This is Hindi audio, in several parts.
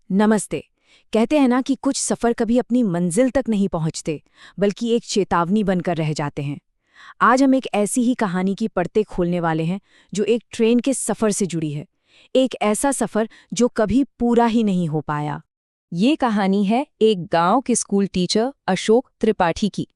नमस्ते। कहते हैं ना कि कुछ सफ़र कभी अपनी मंजिल तक नहीं पहुंचते, बल्कि एक चेतावनी बनकर रह जाते हैं। आज हम एक ऐसी ही कहानी की परतें खोलने वाले हैं, जो एक ट्रेन के सफ़र से जुड़ी है। एक ऐसा सफ़र जो कभी पूरा ही नहीं हो पाया। ये कहानी है एक गांव के स्कूल टीचर अशोक त्रिपाठी की।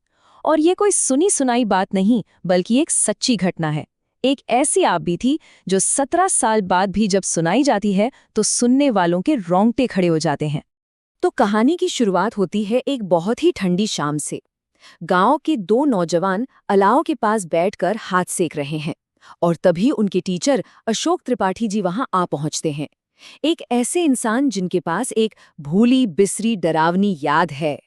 और ये कोई सुनी सुनाई बात नहीं, बल्कि एक सच्ची घटना है। एक ऐसी आप बीती जो 17 साल बाद भी जब सुनाई जाती है तो सुनने वालों के रोंगटे खड़े हो जाते हैं। तो कहानी की शुरुआत होती है एक बहुत ही ठंडी शाम से। गांव के दो नौजवान अलाव के पास बैठकर हाथ सेक रहे हैं, और तभी उनके टीचर अशोक त्रिपाठी जी वहां आ पहुंचते हैं। एक ऐसे इंसान जिनके पास एक भूली बिसरी डरावनी याद है।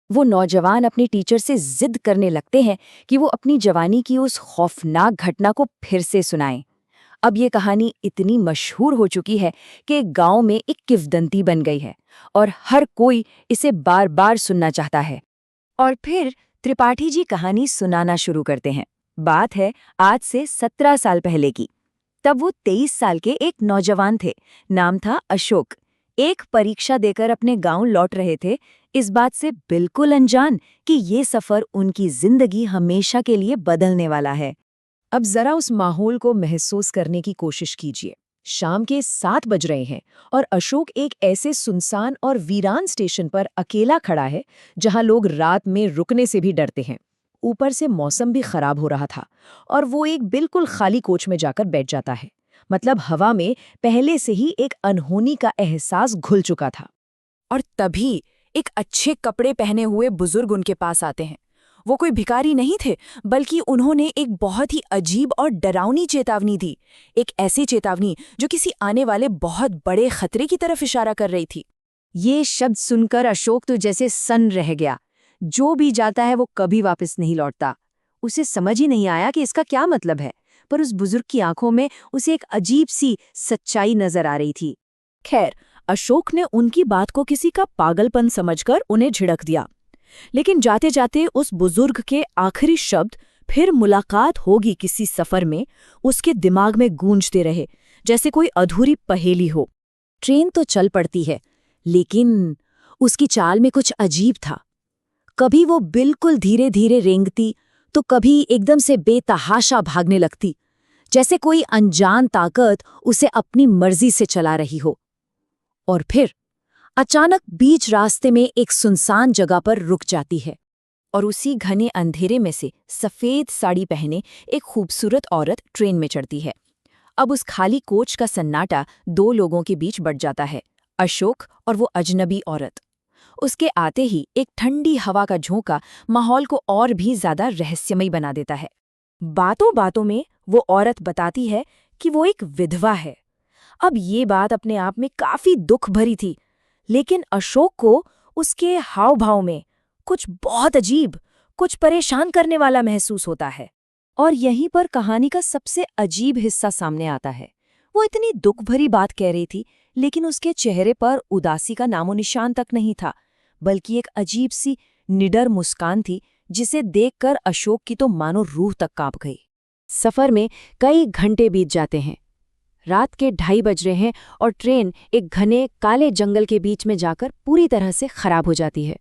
वो नौजवान अपने टीचर से जिद करने लगते हैं कि वो अपनी जवानी की उस खौफनाक घटना को फिर से सुनाएं। अब ये कहानी इतनी मशहूर हो चुकी है कि गांव में एक किंवदंती बन गई है, और हर कोई इसे बार बार सुनना चाहता है। और फिर त्रिपाठी जी कहानी सुनाना शुरू करते हैं। बात है आज से 17 साल पहले की। तब वो 23 साल के एक नौजवान थे। नाम था अशोक। एक परीक्षा देकर अपने गांव लौट रहे थे, इस बात से बिल्कुल अनजान कि ये सफर उनकी जिंदगी हमेशा के लिए बदलने वाला है। अब जरा उस माहौल को महसूस करने की कोशिश कीजिए। शाम के 7 बज रहे हैं, और अशोक एक ऐसे सुनसान और वीरान स्टेशन पर अकेला खड़ा है, जहां लोग रात में रुकने से भी डरते हैं। ऊपर से मौसम भी खराब हो रहा था, और वो एक बिल्कुल खाली कोच में जाकर बैठ जाता है। मतलब हवा में पहले से ही एक अनहोनी का एहसास घुल चुका था। और तभी एक अच्छे कपड़े पहने हुए बुजुर्ग उनके पास आते हैं। वो कोई भिखारी नहीं थे, बल्कि उन्होंने एक बहुत ही अजीब और डरावनी चेतावनी दी। एक ऐसी चेतावनी जो किसी आने वाले बहुत बड़े खतरे की तरफ इशारा कर रही थी। ये शब्द सुनकर अशोक तो जैसे सन्न रह गया। जो भी जाता है वो कभी वापस नहीं लौटता। उसे समझ ही नहीं आया कि इसका क्या मतलब है, पर उस बुजुर्ग की आंखों में उसे एक अजीब सी सच्चाई नजर आ रही थी। खैर, अशोक ने उनकी बात को किसी का पागलपन समझकर उन्हें झिड़क दिया। लेकिन जाते जाते उस बुजुर्ग के आखिरी शब्द, फिर मुलाकात होगी किसी सफर में, उसके दिमाग में गूंजते रहे, जैसे कोई अधूरी पहेली हो। ट्रेन तो चल पड़ती है, लेकिन उसकी चाल में कुछ अजीब था। कभी वो बिल्कुल धीरे धीरे रेंगती, तो कभी एकदम से बेतहाशा भागने लगती, जैसे कोई अनजान ताकत उसे अपनी मर्जी से चला रही हो। और फिर अचानक बीच रास्ते में एक सुनसान जगह पर रुक जाती है, और उसी घने अंधेरे में से सफेद साड़ी पहने एक खूबसूरत औरत ट्रेन में चढ़ती है। अब उस खाली कोच का सन्नाटा दो लोगों के बीच बढ़ जाता है, अशोक और वो अजनबी औरत। उसके आते ही एक ठंडी हवा का झोंका माहौल को और भी ज्यादा रहस्यमयी बना देता है। बातों बातों में वो औरत बताती है कि वो एक विधवा है। अब ये बात अपने आप में काफी दुख भरी थी, लेकिन अशोक को उसके हाव भाव में कुछ बहुत अजीब, कुछ परेशान करने वाला महसूस होता है। और यहीं पर कहानी का सबसे अजीब हिस्सा सामने आता है। वो इतनी दुख भरी बात कह रही थी, लेकिन उसके चेहरे पर उदासी का नामो निशान तक नहीं था, बल्कि एक अजीब सी निडर मुस्कान थी, जिसे देखकर अशोक की तो मानो रूह तक कांप गई। सफर में कई घंटे बीत जाते हैं। रात के 2:30 बज रहे हैं, और ट्रेन एक घने काले जंगल के बीच में जाकर पूरी तरह से खराब हो जाती है।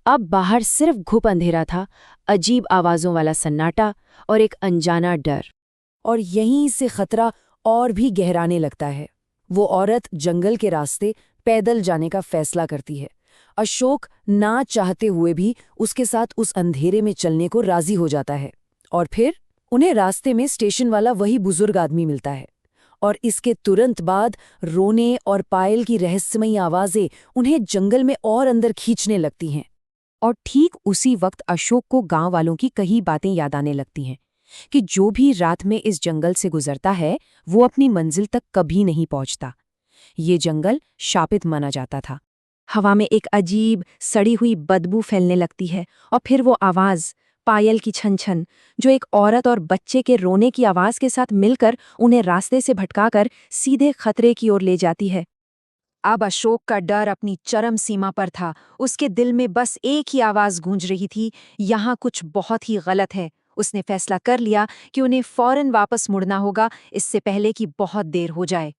अब बाहर सिर्फ घुप अंधेरा था, अजीब आवाजों वाला सन्नाटा और एक अनजाना डर। और यहीं से खतरा और भी गहराने लगता है। वो औरत जंगल के रास्ते पैदल जाने का फैसला करती है। अशोक ना चाहते हुए भी उसके साथ उस अंधेरे में चलने को राजी हो जाता है। और फिर उन्हें रास्ते में स्टेशन वाला वही बुजुर्ग आदमी मिलता है, और इसके तुरंत बाद रोने और पायल की रहस्यमयी आवाजें उन्हें जंगल में और अंदर खींचने लगती हैं। और ठीक उसी वक्त अशोक को गांव वालों की कई बातें याद आने लगती हैं कि जो भी रात में इस जंगल से गुजरता है, वो अपनी मंजिल तक कभी नहीं पहुंचता। ये जंगल शापित माना जाता था। हवा में एक अजीब सड़ी हुई बदबू फैलने लगती है, और फिर वो आवाज, पायल की छन छन, जो एक औरत और बच्चे के रोने की आवाज के साथ मिलकर उन्हें रास्ते से भटकाकर सीधे खतरे की ओर ले जाती है। अब अशोक का डर अपनी चरम सीमा पर था। उसके दिल में बस एक ही आवाज गूंज रही थी, यहाँ कुछ बहुत ही गलत है। उसने फैसला कर लिया कि उन्हें फौरन वापस मुड़ना होगा, इससे पहले कि बहुत देर हो जाए।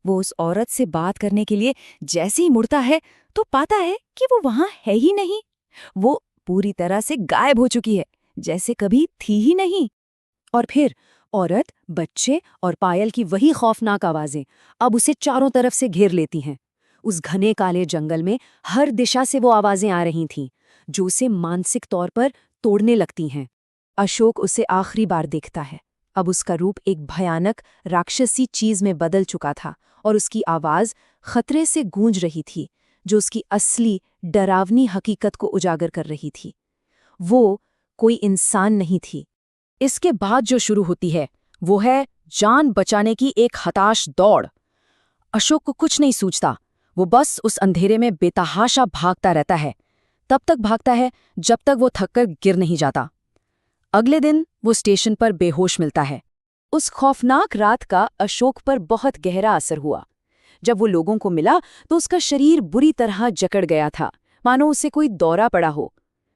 वो उस औरत से बात करने के लिए जैसे ही मुड़ता है तो पाता है कि वो वहां है ही नहीं। वो पूरी तरह से गायब हो चुकी है, जैसे कभी थी ही नहीं। और फिर औरत, बच्चे और पायल की वही खौफनाक आवाजें अब उसे चारों तरफ से घेर लेती हैं। उस घने काले जंगल में हर दिशा से वो आवाजें आ रही थीं, जो उसे मानसिक तौर पर तोड़ने लगती हैं। अशोक उसे आखिरी बार देखता है। अब उसका रूप एक भयानक राक्षसी चीज में बदल चुका था और उसकी आवाज खतरे से गूंज रही थी, जो उसकी असली डरावनी हकीकत को उजागर कर रही थी। वो कोई इंसान नहीं थी। इसके बाद जो शुरू होती है वो है जान बचाने की एक हताश दौड़। अशोक को कुछ नहीं सूझता, वो बस उस अंधेरे में बेतहाशा भागता रहता है। तब तक भागता है जब तक वो थककर गिर नहीं जाता। अगले दिन वो स्टेशन पर बेहोश मिलता है। उस खौफनाक रात का अशोक पर बहुत गहरा असर हुआ। जब वो लोगों को मिला तो उसका शरीर बुरी तरह जकड़ गया था, मानो उसे कोई दौरा पड़ा हो।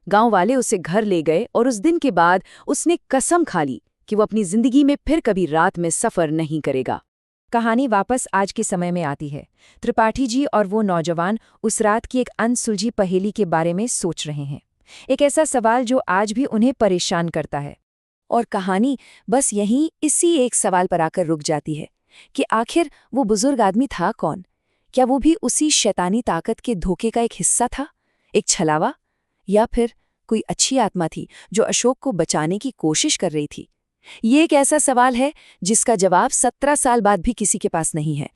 गांव वाले उसे घर ले गए और उस दिन के बाद उसने कसम खा ली कि वो अपनी जिंदगी में फिर कभी रात में सफर नहीं करेगा। कहानी वापस आज के समय में आती है। त्रिपाठी जी और वो नौजवान उस रात की एक अनसुलझी पहेली के बारे में सोच रहे हैं, एक ऐसा सवाल जो आज भी उन्हें परेशान करता है। और कहानी बस यहीं इसी एक सवाल पर आकर रुक जाती है कि आखिर वो बुजुर्ग आदमी था कौन? क्या वो भी उसी शैतानी ताकत के धोखे का एक हिस्सा था, एक छलावा, या फिर कोई अच्छी आत्मा थी जो अशोक को बचाने की कोशिश कर रही थी? ये एक ऐसा सवाल है जिसका जवाब 17 साल बाद भी किसी के पास नहीं है।